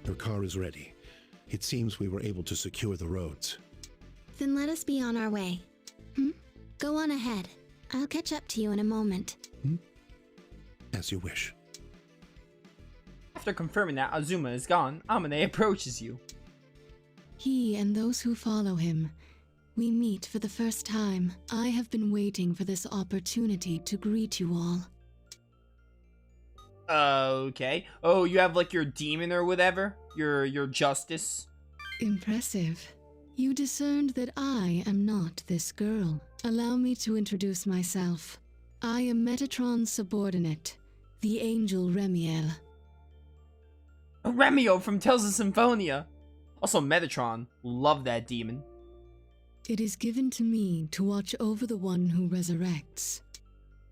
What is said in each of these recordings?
Your car is ready. It seems we were able to secure the roads. Then let us be on our way. Go on ahead. I'll catch up to you in a moment. As you wish. After confirming that Azuma is gone, Amane approaches you. He and those who follow him. We meet for the first time. I have been waiting for this opportunity to greet you all. Okay. Oh, you have like your demon or whatever? Your justice? Impressive. You discerned that I am not this girl. Allow me to introduce myself. I am Metatron's subordinate, the angel Remiel. Remiel from Tales of Symphonia. Also Metatron. Love that demon. It is given to me to watch over the one who resurrects.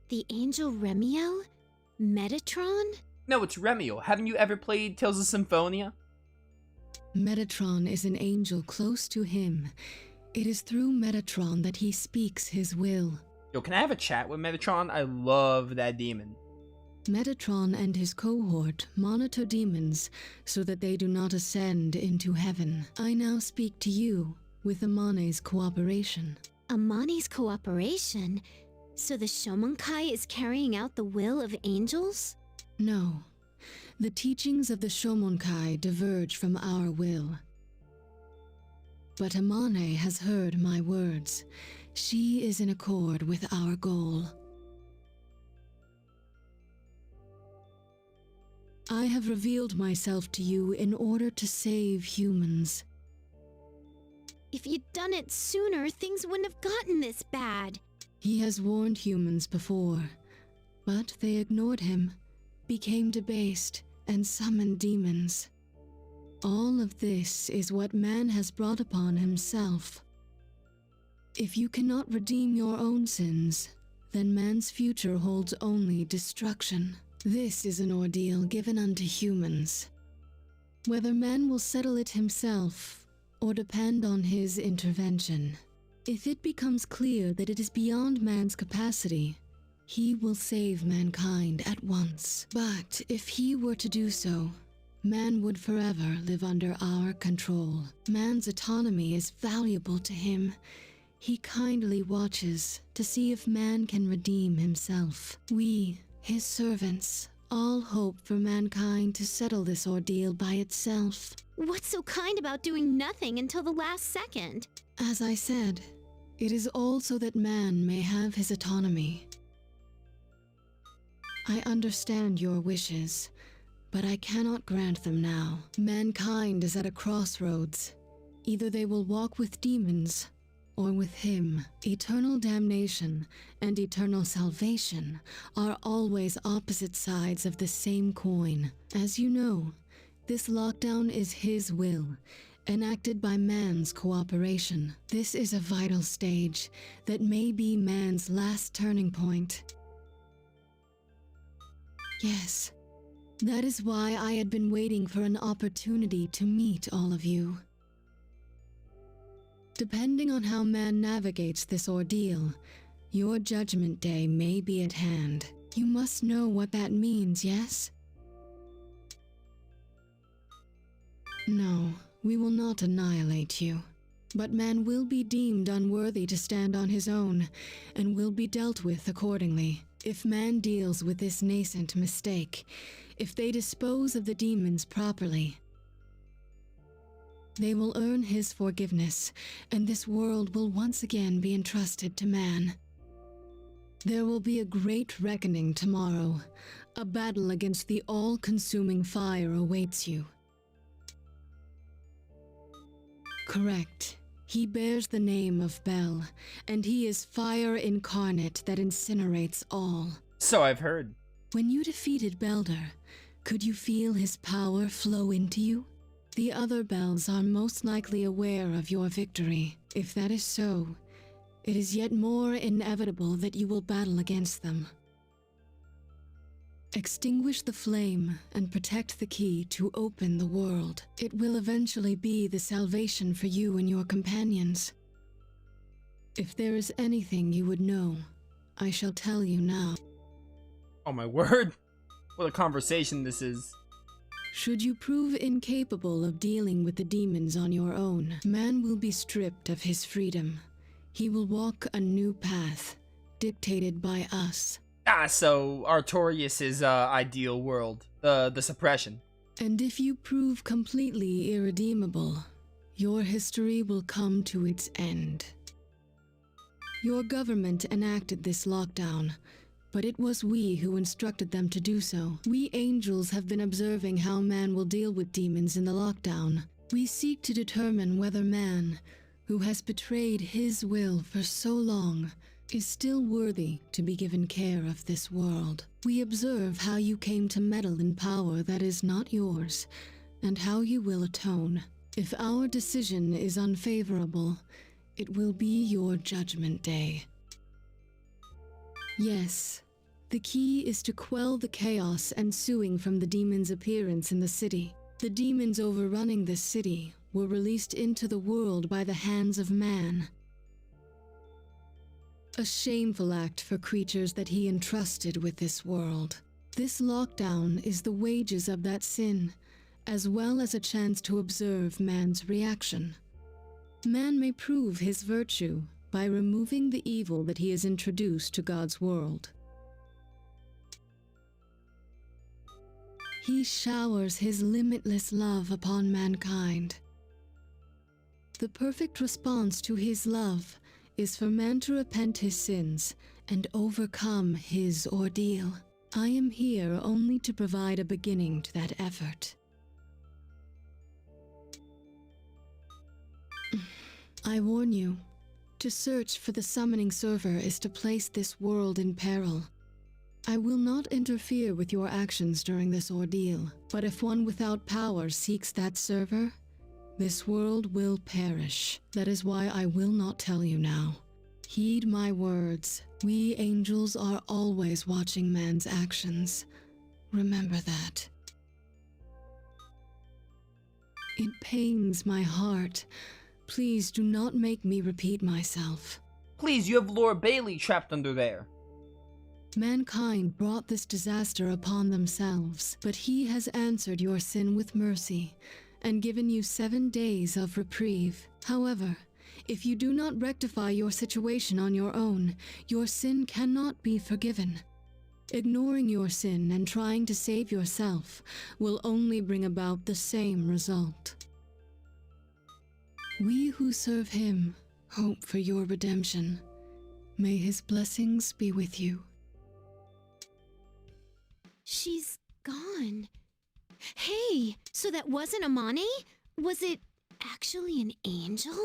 The angel Remiel? Metatron? No, it's Remiel. Haven't you ever played Tales of Symphonia? Metatron is an angel close to him. It is through Metatron that he speaks his will. Yo, can I have a chat with Metatron? I love that demon. Metatron and his cohort monitor demons so that they do not ascend into heaven. I now speak to you with Amane's cooperation. Amani's cooperation? So the Shomonkai is carrying out the will of angels? No. The teachings of the Shomonkai diverge from our will. But Amane has heard my words. She is in accord with our goal. I have revealed myself to you in order to save humans. If you'd done it sooner, things wouldn't have gotten this bad. He has warned humans before, but they ignored him, became debased, and summoned demons. All of this is what man has brought upon himself. If you cannot redeem your own sins, then man's future holds only destruction. This is an ordeal given unto humans. Whether man will settle it himself, or depend on his intervention. If it becomes clear that it is beyond man's capacity, he will save mankind at once. But if he were to do so, man would forever live under our control. Man's autonomy is valuable to him. He kindly watches to see if man can redeem himself. We, his servants, all hope for mankind to settle this ordeal by itself. What's so kind about doing nothing until the last second? As I said, it is all so that man may have his autonomy. I understand your wishes, but I cannot grant them now. Mankind is at a crossroads. Either they will walk with demons, or with him. Eternal damnation and eternal salvation are always opposite sides of the same coin. As you know, this lockdown is his will, enacted by man's cooperation. This is a vital stage that may be man's last turning point. Yes, that is why I had been waiting for an opportunity to meet all of you. Depending on how man navigates this ordeal, your judgment day may be at hand. You must know what that means, yes? No, we will not annihilate you. But man will be deemed unworthy to stand on his own, and will be dealt with accordingly. If man deals with this nascent mistake, if they dispose of the demons properly, they will earn his forgiveness, and this world will once again be entrusted to man. There will be a great reckoning tomorrow. A battle against the all-consuming fire awaits you. Correct. He bears the name of Bel, and he is fire incarnate that incinerates all. So I've heard. When you defeated Belder, could you feel his power flow into you? The other Bels are most likely aware of your victory. If that is so, it is yet more inevitable that you will battle against them. Extinguish the flame and protect the key to open the world. It will eventually be the salvation for you and your companions. If there is anything you would know, I shall tell you now. Oh my word. What a conversation this is. Should you prove incapable of dealing with the demons on your own, man will be stripped of his freedom. He will walk a new path, dictated by us. Ah, so Artorias' ideal world. The suppression. And if you prove completely irredeemable, your history will come to its end. Your government enacted this lockdown, but it was we who instructed them to do so. We angels have been observing how man will deal with demons in the lockdown. We seek to determine whether man, who has betrayed his will for so long, is still worthy to be given care of this world. We observe how you came to meddle in power that is not yours, and how you will atone. If our decision is unfavorable, it will be your judgment day. Yes, the key is to quell the chaos ensuing from the demon's appearance in the city. The demons overrunning this city were released into the world by the hands of man. A shameful act for creatures that he entrusted with this world. This lockdown is the wages of that sin, as well as a chance to observe man's reaction. Man may prove his virtue by removing the evil that he has introduced to God's world. He showers his limitless love upon mankind. The perfect response to his love is for man to repent his sins and overcome his ordeal. I am here only to provide a beginning to that effort. I warn you, to search for the summoning server is to place this world in peril. I will not interfere with your actions during this ordeal, but if one without power seeks that server, this world will perish. That is why I will not tell you now. Heed my words. We angels are always watching man's actions. Remember that. It pains my heart. Please do not make me repeat myself. Please, you have Laura Bailey trapped under there. Mankind brought this disaster upon themselves, but he has answered your sin with mercy and given you 7 days of reprieve. However, if you do not rectify your situation on your own, your sin cannot be forgiven. Ignoring your sin and trying to save yourself will only bring about the same result. We who serve him hope for your redemption. May his blessings be with you. She's gone. Hey, so that wasn't Amane? Was it actually an angel?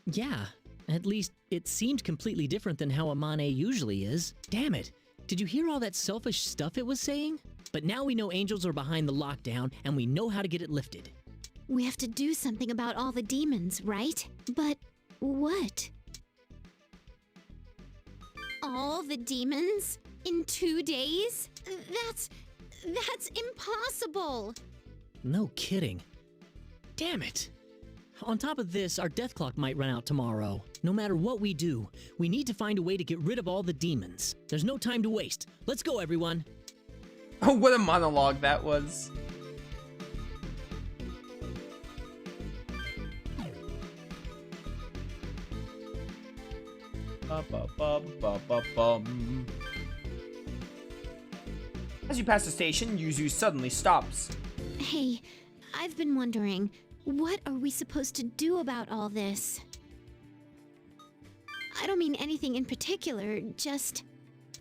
Yeah, at least it seemed completely different than how Amane usually is. Damn it, did you hear all that selfish stuff it was saying? But now we know angels are behind the lockdown and we know how to get it lifted. We have to do something about all the demons, right? But what? All the demons? In 2 days? That's impossible! No kidding. Damn it. On top of this, our death clock might run out tomorrow. No matter what we do, we need to find a way to get rid of all the demons. There's no time to waste. Let's go, everyone. Oh, what a monologue that was. Ba-ba-ba-ba-ba-bum. As you pass the station, Yuzu suddenly stops. Hey, I've been wondering, what are we supposed to do about all this? I don't mean anything in particular, just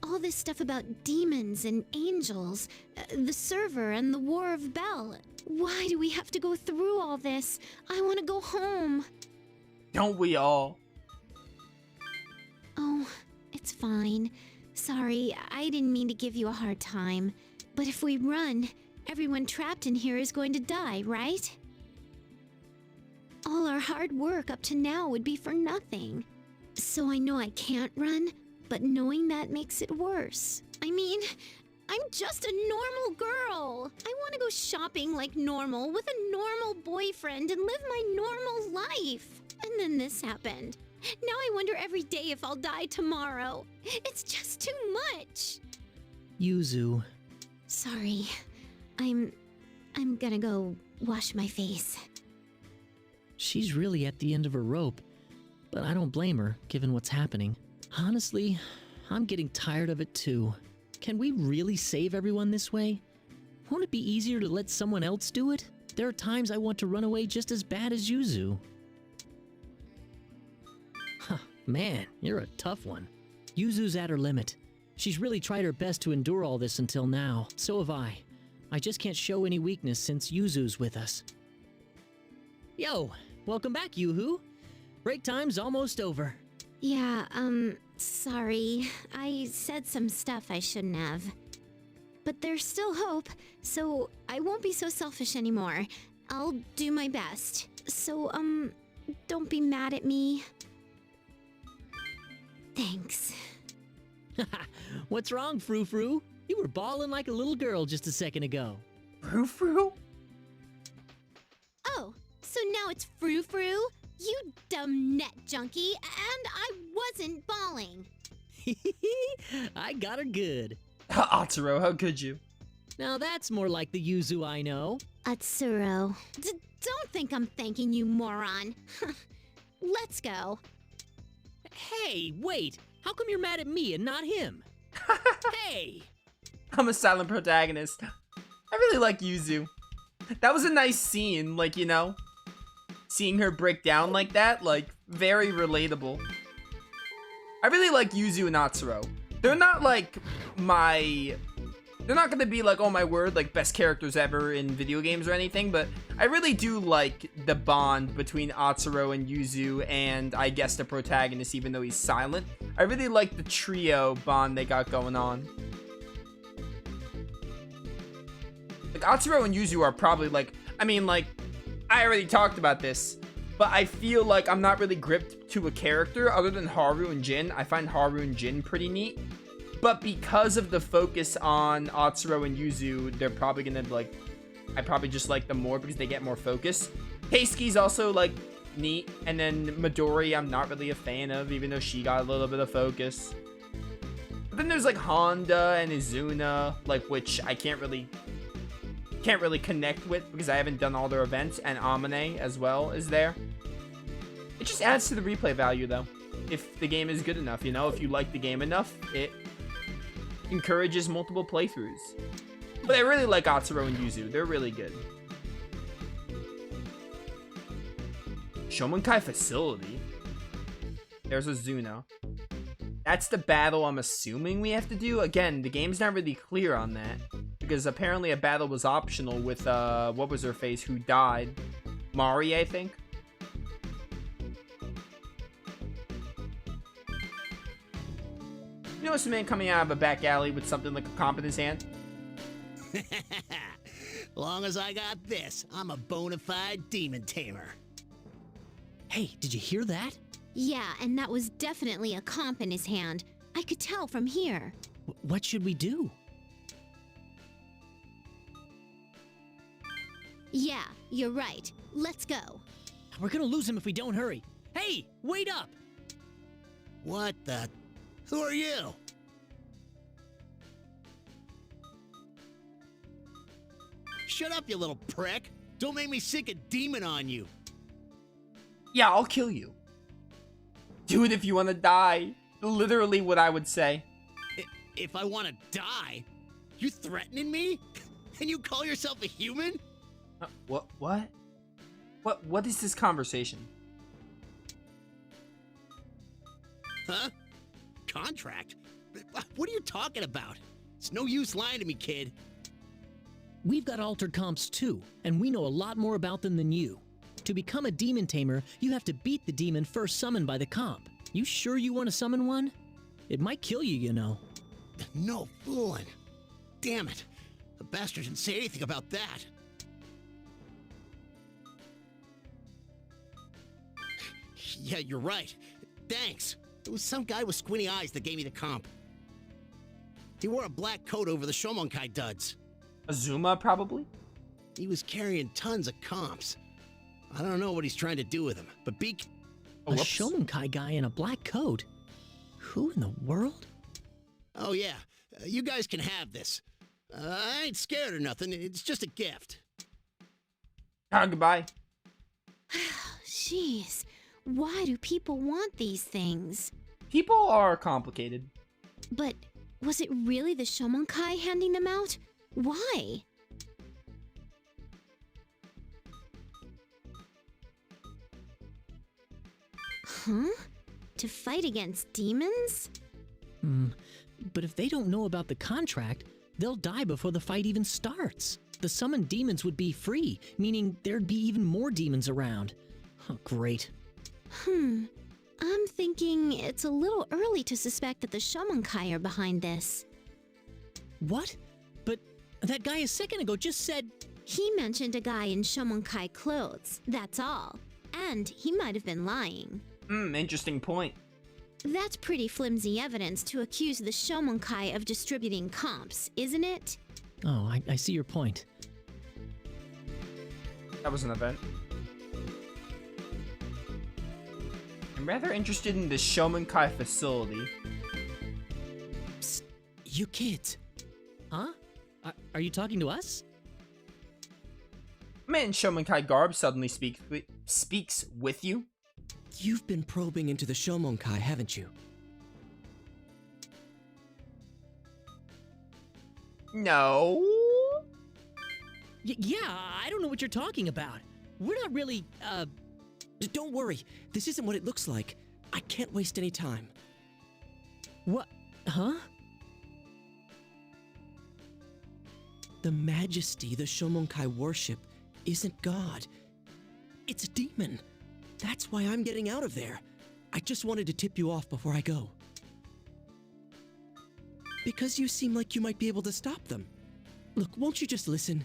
all this stuff about demons and angels, the server and the War of Bell. Why do we have to go through all this? I want to go home. Don't we all? Oh, it's fine. Sorry, I didn't mean to give you a hard time. But if we run, everyone trapped in here is going to die, right? All our hard work up to now would be for nothing. So I know I can't run, but knowing that makes it worse. I mean, I'm just a normal girl. I want to go shopping like normal with a normal boyfriend and live my normal life. And then this happened. Now I wonder every day if I'll die tomorrow. It's just too much. Yuzu. Sorry. I'm I'm gonna go wash my face. She's really at the end of her rope, but I don't blame her, given what's happening. Honestly, I'm getting tired of it too. Can we really save everyone this way? Won't it be easier to let someone else do it? There are times I want to run away just as bad as Yuzu. Huh, man, you're a tough one. Yuzu's at her limit. She's really tried her best to endure all this until now. So have I. I just can't show any weakness since Yuzu's with us. Yo, welcome back, Yoo-hoo. Break time's almost over. Yeah, sorry. I said some stuff I shouldn't have. But there's still hope, so I won't be so selfish anymore. I'll do my best. So, don't be mad at me. Thanks. What's wrong, Frou-Frou? You were bawling like a little girl just a second ago. Frou-Frou? Oh, so now it's Frou-Frou? You dumb net junkie, and I wasn't bawling. I got her good. Atsuro, how could you? Now that's more like the Yuzu I know. Atsuro. Don't think I'm thanking you, moron. Let's go. Hey, wait! How come you're mad at me and not him? Hey! I'm a silent protagonist. I really like Yuzu. That was a nice scene, like, you know, seeing her break down like that, like, very relatable. I really like Yuzu and Atsuro. They're not like they're not gonna be like, oh my word, like best characters ever in video games or anything, but I really do like the bond between Atsuro and Yuzu and I guess the protagonist, even though he's silent. I really like the trio bond they got going on. Like Atsuro and Yuzu are probably like, I mean, like, I already talked about this, but I feel like I'm not really gripped to a character other than Haru and Jin. I find Haru and Jin pretty neat. But because of the focus on Atsuro and Yuzu, they're probably gonna, like, I probably just like them more because they get more focus. Keisuke's also, like, neat. And then Midori, I'm not really a fan of, even though she got a little bit of focus. But then there's, like, Honda and Izuna, like, which I can't really connect with because I haven't done all their events, and Amane as well is there. It just adds to the replay value though. If the game is good enough, you know, if you like the game enough, it encourages multiple playthroughs. But I really like Atsuro and Yuzu. They're really good. Shomonkai Facility. There's Azuna. That's the battle I'm assuming we have to do. Again, the game's not really clear on that. Because apparently a battle was optional with, what was her face, who died? Mari, I think? You notice a man coming out of a back alley with something like a comp in his hand? Long as I got this, I'm a bona fide demon tamer. Hey, did you hear that? Yeah, and that was definitely a comp in his hand. I could tell from here. What should we do? Yeah, you're right. Let's go. We're gonna lose him if we don't hurry. Hey, wait up! What the? Who are you? Shut up, you little prick. Don't make me sick a demon on you. Yeah, I'll kill you. Do it if you want to die. Literally what I would say. If I want to die? You threatening me? And you call yourself a human? What? What is this conversation? Huh? Contract? What are you talking about? It's no use lying to me, kid. We've got altered comps too, and we know a lot more about them than you. To become a demon tamer, you have to beat the demon first summoned by the comp. You sure you want to summon one? It might kill you, you know. No fooling. Damn it. The bastard didn't say anything about that. Yeah, you're right. Thanks. It was some guy with squinty eyes that gave me the comp. He wore a black coat over the Shomonkai duds. Azuma, probably? He was carrying tons of comps. I don't know what he's trying to do with them, but A Shomonkai guy in a black coat? Who in the world? Oh yeah, you guys can have this. I ain't scared or nothing, it's just a gift. Goodbye. Jeez, why do people want these things? People are complicated. But was it really the Shomonkai handing them out? Why? Huh? To fight against demons? But if they don't know about the contract, they'll die before the fight even starts. The summoned demons would be free, meaning there'd be even more demons around. Oh, great. I'm thinking it's a little early to suspect that the Shomonkai are behind this. What? But that guy a second ago just said... He mentioned a guy in Shomonkai clothes, that's all. And he might have been lying. Interesting point. That's pretty flimsy evidence to accuse the Shomonkai of distributing comps, isn't it? Oh, I see your point. That was an event. I'm rather interested in the Shomonkai facility. Psst, you kids. Huh? Are you talking to us? Man in Shomonkai garb suddenly speaks with you. You've been probing into the Shomonkai, haven't you? No. Yeah, I don't know what you're talking about. We're not really, Don't worry, this isn't what it looks like. I can't waste any time. What? Huh? The majesty the Shomonkai worship isn't God. It's a demon. That's why I'm getting out of there. I just wanted to tip you off before I go. Because you seem like you might be able to stop them. Look, won't you just listen?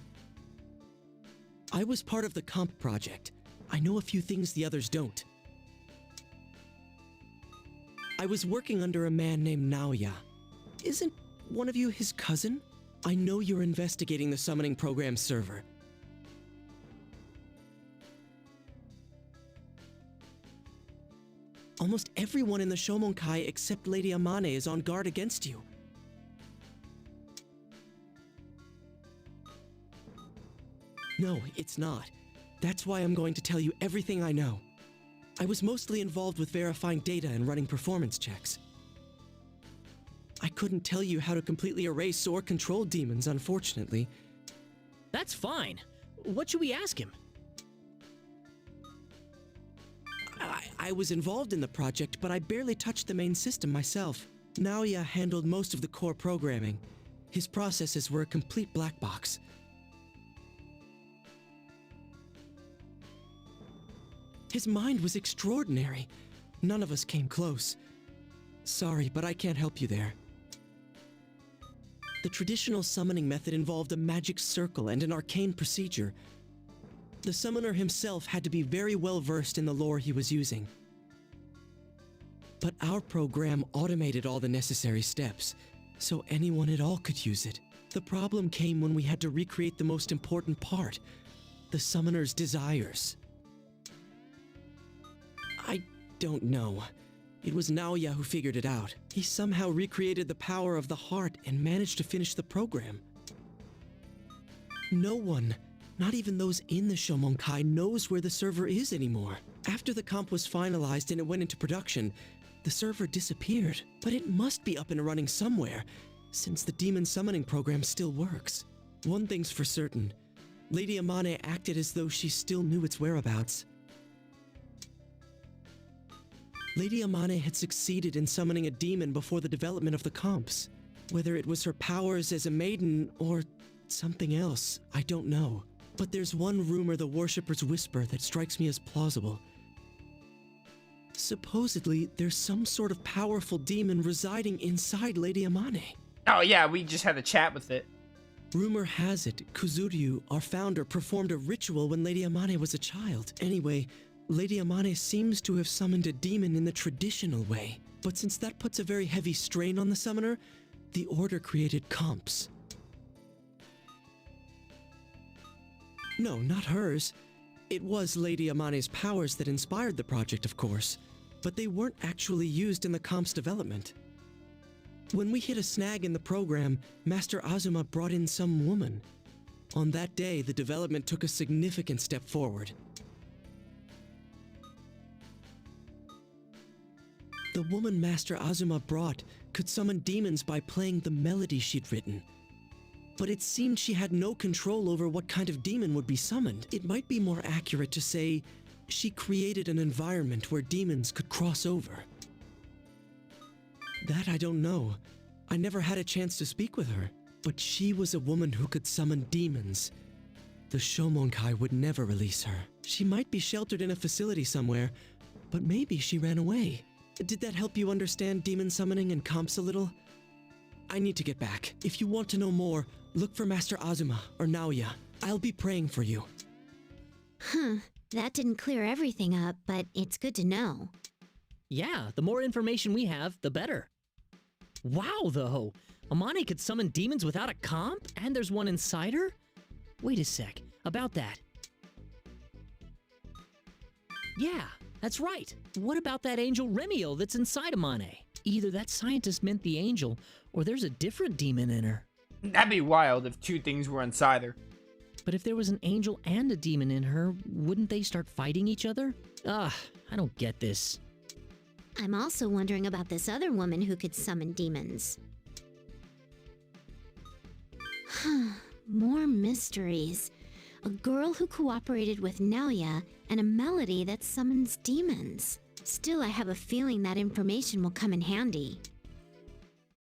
I was part of the comp project. I know a few things the others don't. I was working under a man named Naoya. Isn't one of you his cousin? I know you're investigating the summoning program server. Almost everyone in the Shomonkai except Lady Amane is on guard against you. No, it's not. That's why I'm going to tell you everything I know. I was mostly involved with verifying data and running performance checks. I couldn't tell you how to completely erase or control demons, unfortunately. That's fine. What should we ask him? I was involved in the project, but I barely touched the main system myself. Naoya handled most of the core programming. His processes were a complete black box. His mind was extraordinary. None of us came close. Sorry, but I can't help you there. The traditional summoning method involved a magic circle and an arcane procedure. The summoner himself had to be very well versed in the lore he was using. But our program automated all the necessary steps, so anyone at all could use it. The problem came when we had to recreate the most important part, the summoner's desires. I don't know. It was Naoya who figured it out. He somehow recreated the power of the heart and managed to finish the program. No one, not even those in the Shomonkai, knows where the server is anymore. After the comp was finalized and it went into production, the server disappeared. But it must be up and running somewhere, since the demon summoning program still works. One thing's for certain. Lady Amane acted as though she still knew its whereabouts. Lady Amane had succeeded in summoning a demon before the development of the comps. Whether it was her powers as a maiden or something else, I don't know. But there's one rumor the worshippers whisper that strikes me as plausible. Supposedly, there's some sort of powerful demon residing inside Lady Amane. Oh yeah, we just had a chat with it. Rumor has it, Kuzuryu, our founder, performed a ritual when Lady Amane was a child. Anyway, Lady Amane seems to have summoned a demon in the traditional way. But since that puts a very heavy strain on the summoner, the Order created comps. No, not hers. It was Lady Amane's powers that inspired the project, of course, but they weren't actually used in the comp's development. When we hit a snag in the program, Master Azuma brought in some woman. On that day, the development took a significant step forward. The woman Master Azuma brought could summon demons by playing the melody she'd written. But it seemed she had no control over what kind of demon would be summoned. It might be more accurate to say she created an environment where demons could cross over. That I don't know. I never had a chance to speak with her. But she was a woman who could summon demons. The Shomonkai would never release her. She might be sheltered in a facility somewhere, but maybe she ran away. Did that help you understand demon summoning and comps a little? I need to get back. If you want to know more, look for Master Azuma or Naoya. I'll be praying for you. That didn't clear everything up, but it's good to know. Yeah, the more information we have, the better. Wow, though. Amane could summon demons without a comp? And there's one inside her? Wait a sec. About that. Yeah, that's right. What about that angel Remiel that's inside Amane? Either that scientist meant the angel, or there's a different demon in her. That'd be wild if two things were inside her. But if there was an angel and a demon in her, wouldn't they start fighting each other? I don't get this. I'm also wondering about this other woman who could summon demons. More mysteries. A girl who cooperated with Naoya and a melody that summons demons. Still, I have a feeling that information will come in handy.